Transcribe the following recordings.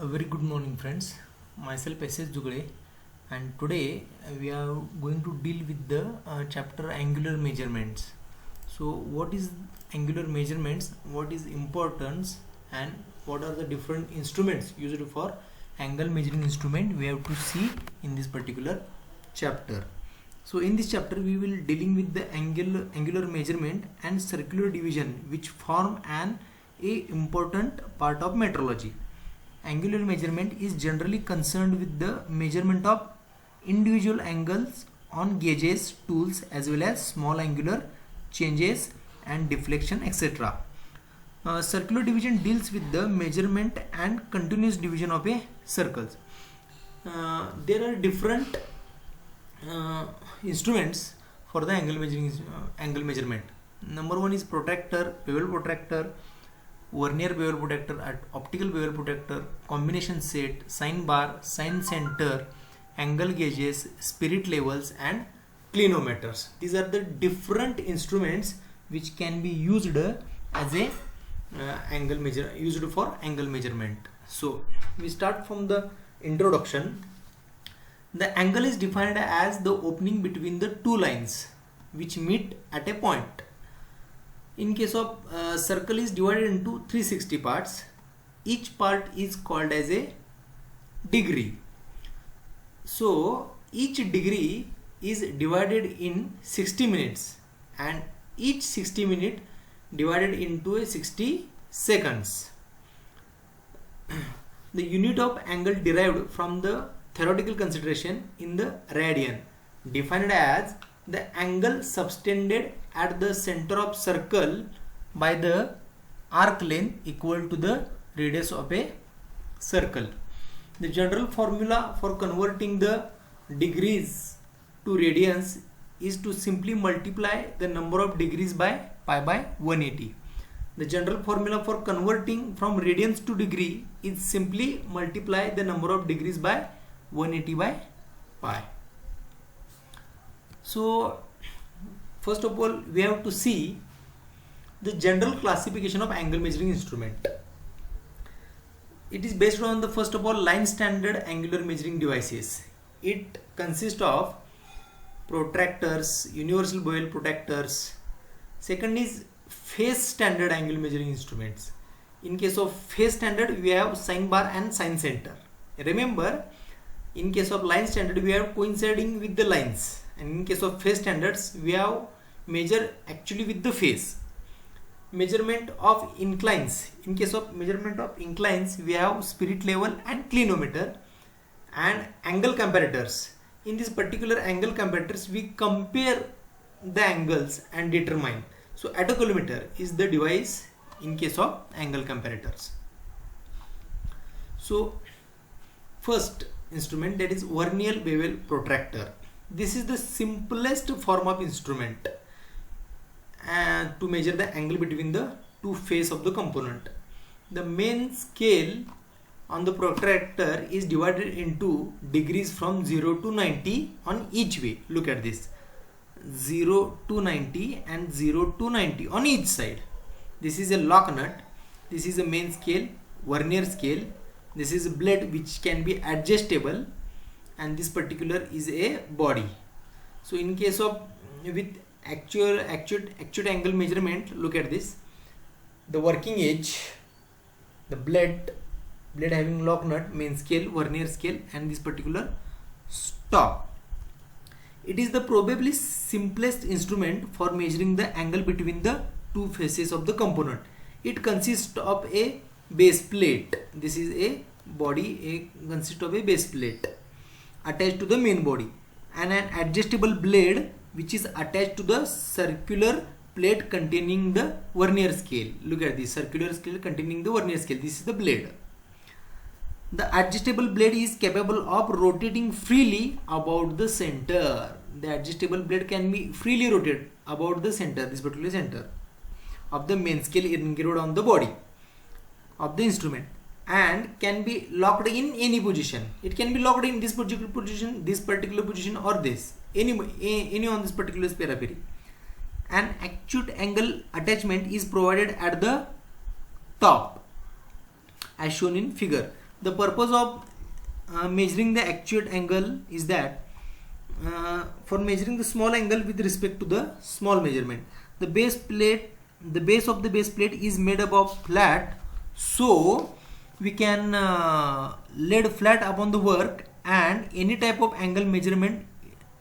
A very good morning, friends. Myself S.S. Jugade, and today we are going to deal with the chapter angular measurements. So, what is angular measurements? What is importance, and what are the different instruments used for angle measuring instrument? We have to see in this particular chapter. So, in this chapter, we will dealing with the angular measurement and circular division, which form a important part of metrology. Angular measurement is generally concerned with the measurement of individual angles on gauges, tools, as well as small angular changes and deflection, etc. Circular division deals with the measurement and continuous division of a circle. There are different instruments for the angle measurement. Number one is protractor, bevel protractor, Vernier bevel protractor, optical bevel protractor, combination set, sign bar, sign center, angle gauges, spirit levels, and clinometers. These are the different instruments which can be used as a used for angle measurement. So we start from the introduction. The angle is defined as the opening between the two lines which meet at a point. In case of circle is divided into 360 parts. Each part is called as a degree. So each degree is divided in 60 minutes and each 60 minute divided into a 60 seconds. The unit of angle derived from the theoretical consideration in the radian, defined as the angle subtended at the center of circle by the arc length equal to the radius of a circle. The general formula for converting the degrees to radians is to simply multiply the number of degrees by pi by 180. The general formula for converting from radians to degree is simply multiply the number of degrees by 180 by pi. So first of all, we have to see the general classification of angle measuring instrument. It is based on the first of all line standard angular measuring devices. It consists of protractors, universal bevel protractors. Second is phase standard angle measuring instruments. In case of phase standard, we have sign bar and sign center. Remember, in case of line standard, we have coinciding with the lines. And in case of phase standards, we have measure actually with the phase. Measurement of inclines. In case of measurement of inclines, we have spirit level and clinometer and angle comparators. In this particular angle comparators, we compare the angles and determine. So attacolometer is the device in case of angle comparators. So first instrument, that is Vernier bevel protractor. This is the simplest form of instrument to measure the angle between the two faces of the component. The main scale on the protractor is divided into degrees from 0 to 90 on each way. Look at this, 0 to 90 and 0 to 90 on each side. This is a lock nut. This is a main scale, Vernier scale. This is a blade which can be adjustable, and this particular is a body. So in case of with actual angle measurement, look at this, the working edge, the blade having lock nut, main scale, Vernier scale, and this particular stop. It is the probably simplest instrument for measuring the angle between the two faces of the component. It consists of a base plate. This is a body, consists of a base plate attached to the main body, and an adjustable blade which is attached to the circular plate containing the Vernier scale. Look at this, circular scale containing the Vernier scale. This is the blade. The adjustable blade is capable of rotating freely about the center. The adjustable blade can be freely rotated about the center, this particular center of the main scale engraved on the body of the instrument, and can be locked in any position. It can be locked in this particular position, or this, any on this particular periphery. An acute angle attachment is provided at the top as shown in figure. The purpose of measuring the actual angle is that for measuring the small angle with respect to the small measurement, the base of the base plate is made up of flat, so we can lay flat upon the work and any type of angle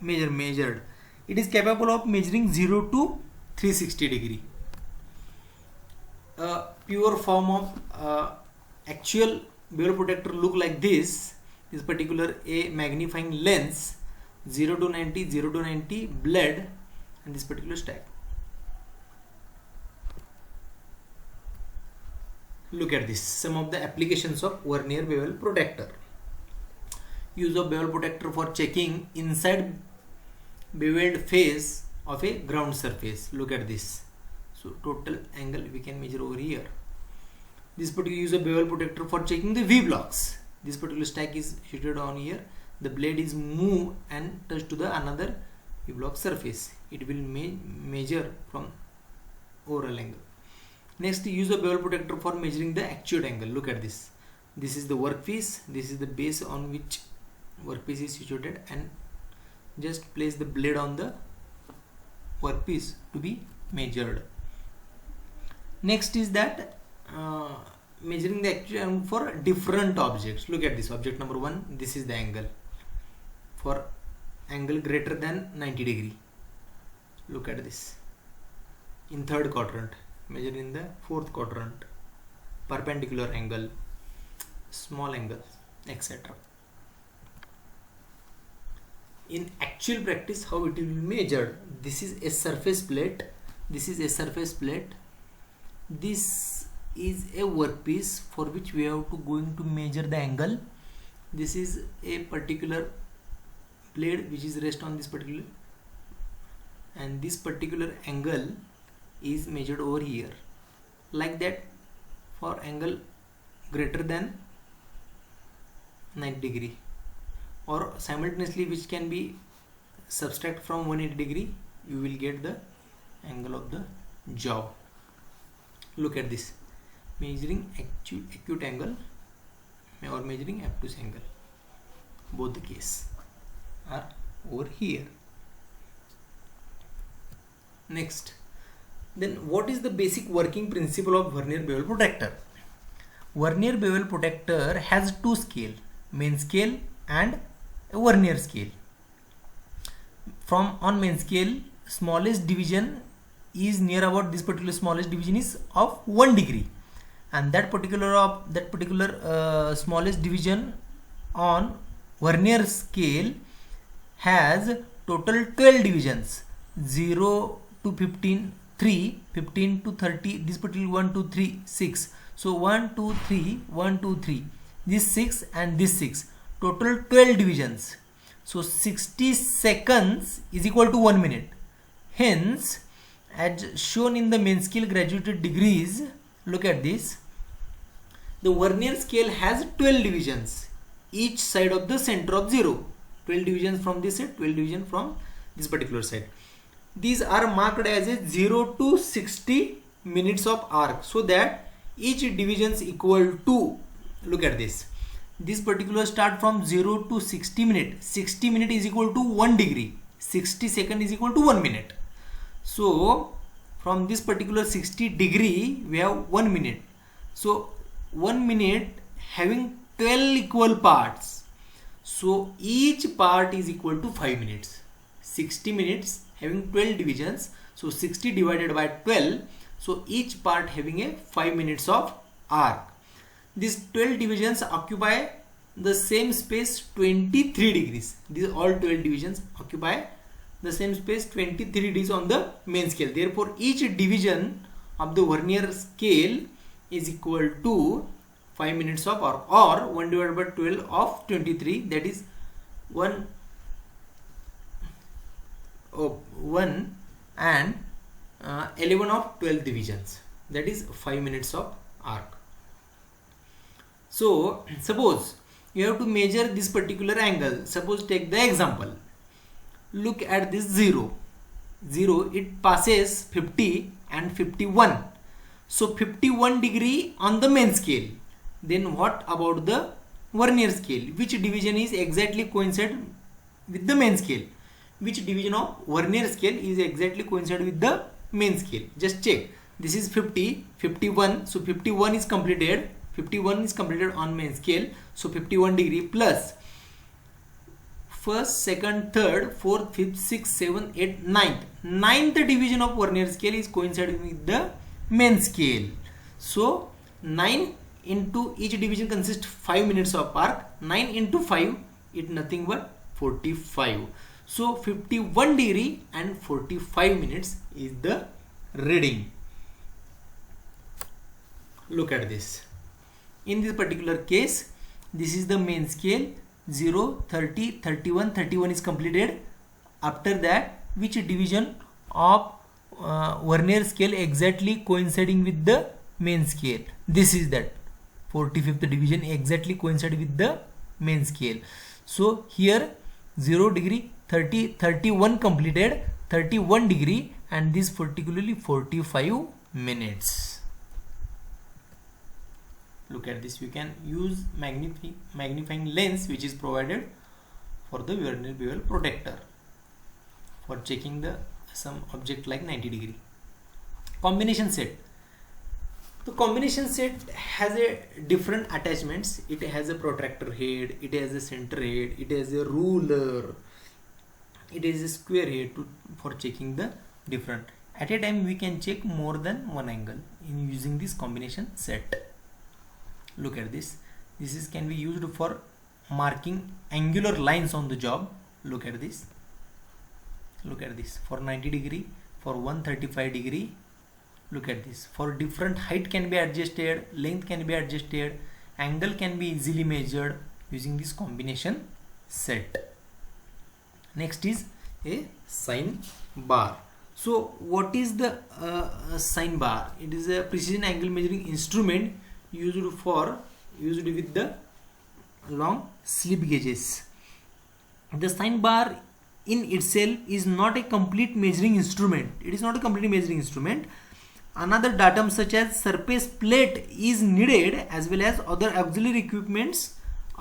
measured. It is capable of measuring 0 to 360 degree. A pure form of actual bevel protector look like this. This particular a magnifying lens, 0 to 90 blade, and this particular stack. Look at this, some of the applications of vernier bevel protector. Use of bevel protector for checking inside beveled face of a ground surface. Look at this. So total angle we can measure over here. This particular use of bevel protector for checking the V blocks. This particular stack is situated on here. The blade is moved and touched to the another V block surface. It will measure from overall angle. Next, use of bevel protector for measuring the actual angle. Look at this. This is the workpiece. This is the base on which workpiece is situated, and just place the blade on the workpiece to be measured. Next is that measuring the actual angle for different objects. Look at this. Object number 1. This is the angle for angle greater than 90 degree. Look at this. In third quadrant, measure in the fourth quadrant, perpendicular angle, small angle, etc. In actual practice, how it will be measured? This is a surface plate. This is a surface plate. This is a workpiece for which we have to going to measure the angle. This is a particular blade which is rest on this particular, and this particular angle is measured over here. Like that, for angle greater than 90 degree, or simultaneously which can be subtract from 180 degree, you will get the angle of the job. Look at this, measuring acute angle or measuring obtuse angle. Both the case are over here. Next, then what is the basic working principle of vernier bevel protector? Vernier bevel protector has two scale, main scale and a vernier scale. From on main scale, smallest division is near about this particular smallest division is of 1 degree, and that particular smallest division on vernier scale has total 12 divisions, 0 to 15, 3, 15 to 30, this particular 1, 2, 3, 6. So 1, 2, 3, 1, 2, 3, this 6 and this 6, total 12 divisions. So 60 seconds is equal to 1 minute. Hence, as shown in the main scale graduated degrees, look at this. The vernier scale has 12 divisions, each side of the center of 0. 12 divisions from this side, 12 divisions from this particular side. These are marked as a 0 to 60 minutes of arc, so that each division is equal to, look at this, this particular start from 0 to 60 minutes. 60 minutes is equal to 1 degree, 60 seconds is equal to 1 minute. So from this particular 60 degree we have 1 minute. So 1 minute having 12 equal parts, so each part is equal to 5 minutes. 60 minutes having 12 divisions, so 60 divided by 12, so each part having a 5 minutes of arc. These 12 divisions occupy the same space 23 degrees. These all 12 divisions occupy the same space 23 degrees on the main scale. Therefore, each division of the vernier scale is equal to 5 minutes of arc, or 1 divided by 12 of 23, that is 1 and 11 of 12 divisions, that is 5 minutes of arc. So suppose you have to measure this particular angle. Suppose take the example, look at this 0, it passes 50 and 51, so 51 degree on the main scale. Then what about the Vernier scale, which division is exactly coincide with the main scale? Which division of Vernier scale is exactly coincide with the main scale? Just check. This is 50, 51. So 51 is completed. 51 is completed on main scale. So 51 degree plus first, second, third, fourth, fifth, sixth, seventh, eighth, ninth. Ninth division of Vernier scale is coinciding with the main scale. So 9 into each division consists 5 minutes of arc. 9 into 5 is nothing but 45. So 51 degree and 45 minutes is the reading. Look at this. In this particular case, this is the main scale. 0, 30, 31, 31 is completed. After that, which division of Vernier scale exactly coinciding with the main scale? This is that 45th division exactly coincide with the main scale. So here 0 degree, 30, 31 completed, 31 degree, and this particularly 45 minutes. Look at this. You can use magnifying lens which is provided for the Vernier bevel protector for checking the some object like 90 degree. Combination set. The combination set has a different attachments. It has a protractor head, it has a center head, it has a ruler, it is a square head for checking the different. At a time we can check more than one angle in using this combination set. Look at this. This is can be used for marking angular lines on the job. Look at this. Look at this. For 90 degree, for 135 degree. Look at this. For different height can be adjusted, length can be adjusted, angle can be easily measured using this combination set. Next is a sine bar. So what is the sine bar? It is a precision angle measuring instrument used with the long slip gauges. The sine bar in itself is not a complete measuring instrument. It is not a complete measuring instrument. Another datum such as surface plate is needed, as well as other auxiliary equipments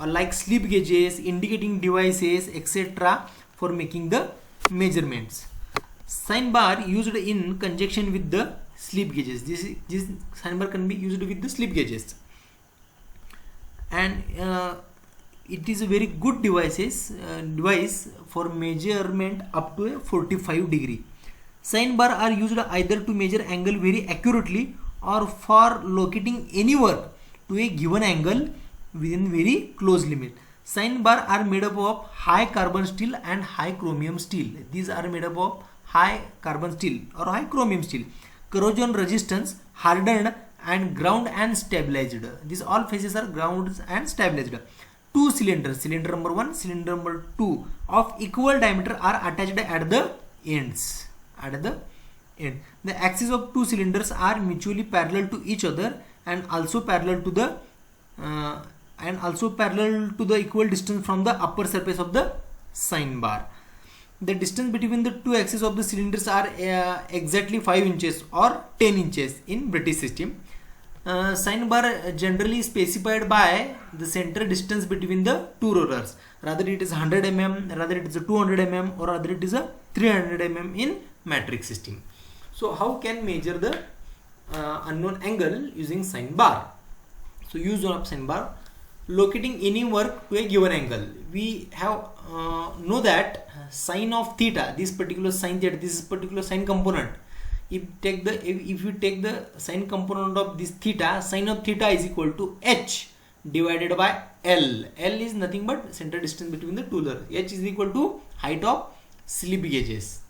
like slip gauges, indicating devices, etc. for making the measurements. Sine bar used in conjunction with the slip gauges. This sine bar can be used with the slip gauges, and it is a very good device for measurement up to a 45 degree. Sine bar are used either to measure angle very accurately or for locating any work to a given angle within very close limit. Sine bar are made up of high carbon steel and high chromium steel. These are made up of high carbon steel or high chromium steel. Corrosion resistance, hardened and ground and stabilized. These all phases are ground and stabilized. Two cylinders, cylinder number 1, cylinder number 2 of equal diameter are attached at the ends. The axes of two cylinders are mutually parallel to each other and also parallel to the equal distance from the upper surface of the sine bar. The distance between the two axes of the cylinders are exactly 5 inches or 10 inches in British system. Sine bar generally specified by the center distance between the two rollers. Rather it is 100 mm, rather it is a 200 mm, or rather it is a 300 mm in metric system. So how can measure the unknown angle using sine bar? So use of sine bar, locating any work to a given angle. We have know that sine of theta, this particular sine theta, this particular sine component. If you take the sine component of this theta, sine of theta is equal to h divided by L. L is nothing but center distance between the two rollers. H is equal to height of slip gauges.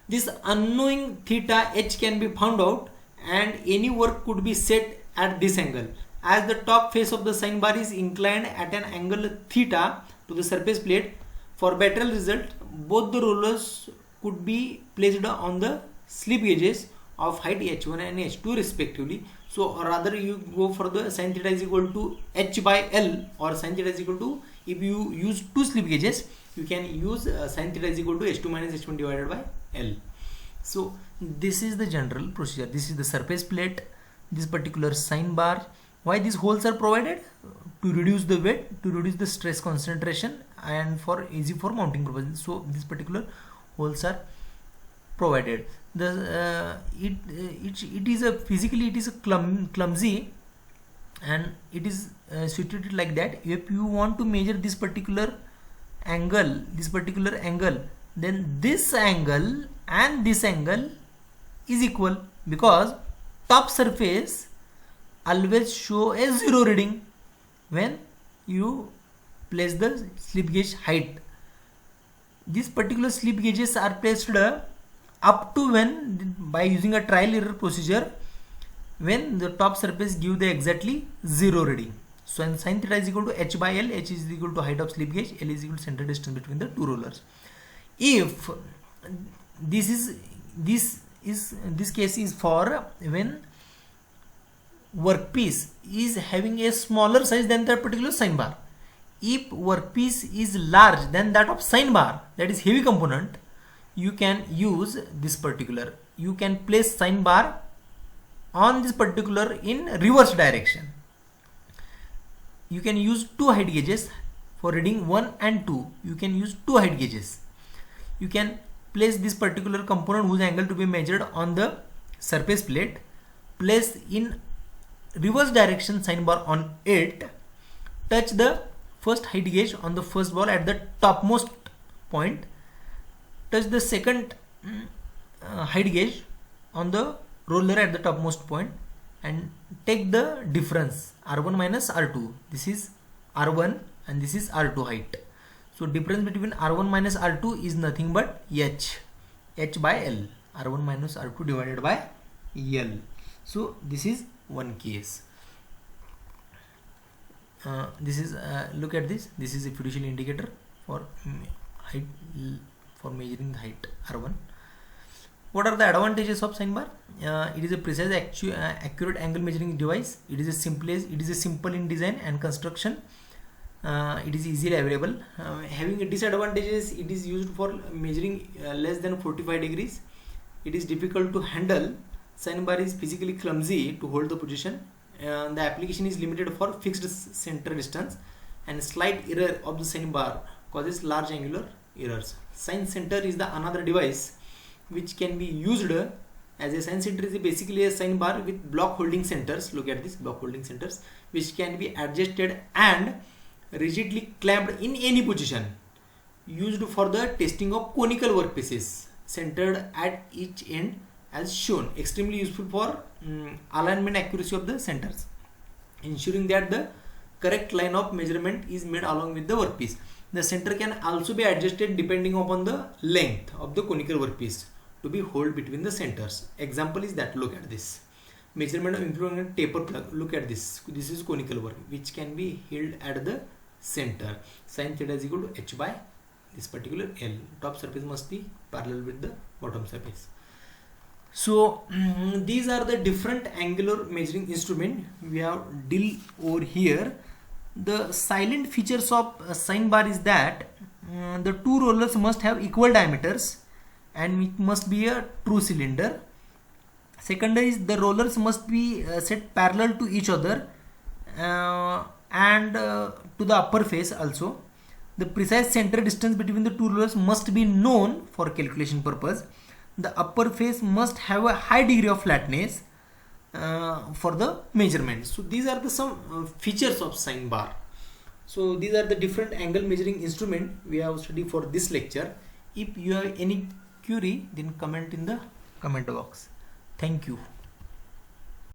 This unknown theta h can be found out, and any work could be set at this angle. As the top face of the sine bar is inclined at an angle theta to the surface plate, for better result, both the rollers could be placed on the slip gauges of height h1 and h2 respectively. So rather you go for the sin theta is equal to h by L, or sin theta is equal to, if you use two slip gauges, you can use sin theta is equal to h2 minus h1 divided by L. So this is the general procedure. This is the surface plate, this particular sine bar, Why these holes are provided? To reduce the weight, to reduce the stress concentration, and for easy for mounting purposes. So these particular holes are provided. The it is a physically it is a clumsy, and it is situated like that. If you want to measure this particular angle, then this angle and this angle is equal, because top surface always show a zero reading when you place the slip gauge height. These particular slip gauges are placed up to when, by using a trial error procedure, when the top surface give the exactly zero reading. So when sin theta is equal to h by L, h is equal to height of slip gauge, L is equal to center distance between the two rollers. If this case is for when workpiece is having a smaller size than that particular sine bar. If workpiece is large than that of sine bar, that is heavy component, you can use this particular. You can place sine bar on this particular in reverse direction. You can use two height gauges for reading 1 and 2. You can use two height gauges. You can place this particular component whose angle to be measured on the surface plate, place in reverse direction sine bar on it, touch the first height gauge on the first ball at the topmost point, touch the second height gauge on the roller at the topmost point, and take the difference R1 minus R2. This is R1 and this is R2 height. So difference between R1 minus R2 is nothing but h by L. R1 minus R2 divided by L. So this is one case. This is look at this. This is a fiducial indicator for height, for measuring the height R1. What are the advantages of sine bar? It is a precise, accurate angle measuring device. It is a simple in design and construction. It is easily available. Having disadvantages, it is used for measuring less than 45 degrees. It is difficult to handle. Sine bar is physically clumsy to hold the position. The application is limited for fixed center distance, and slight error of the sine bar causes large angular errors. Sine center is the another device which can be used as a sine center is basically a sine bar with block holding centers. Look at this, block holding centers, which can be adjusted and rigidly clamped in any position, used for the testing of conical workpieces centered at each end as shown. Extremely useful for alignment accuracy of the centers, ensuring that the correct line of measurement is made along with the workpiece. The center can also be adjusted depending upon the length of the conical workpiece to be held between the centers. Example is that, look at this. Measurement of including a taper plug. Look at this. This is conical work which can be held at the center. Sin theta is equal to h by this particular L. Top surface must be parallel with the bottom surface. So these are the different angular measuring instrument we have deal over here. The silent features of sine bar is that the two rollers must have equal diameters and it must be a true cylinder. Secondary is the rollers must be set parallel to each other and to the upper face also. The precise center distance between the two rollers must be known for calculation purpose. The upper face must have a high degree of flatness for the measurement. So these are the some features of sine bar. So these are the different angle measuring instrument we have studied for this lecture. If you have any query, then comment in the comment box. Thank you.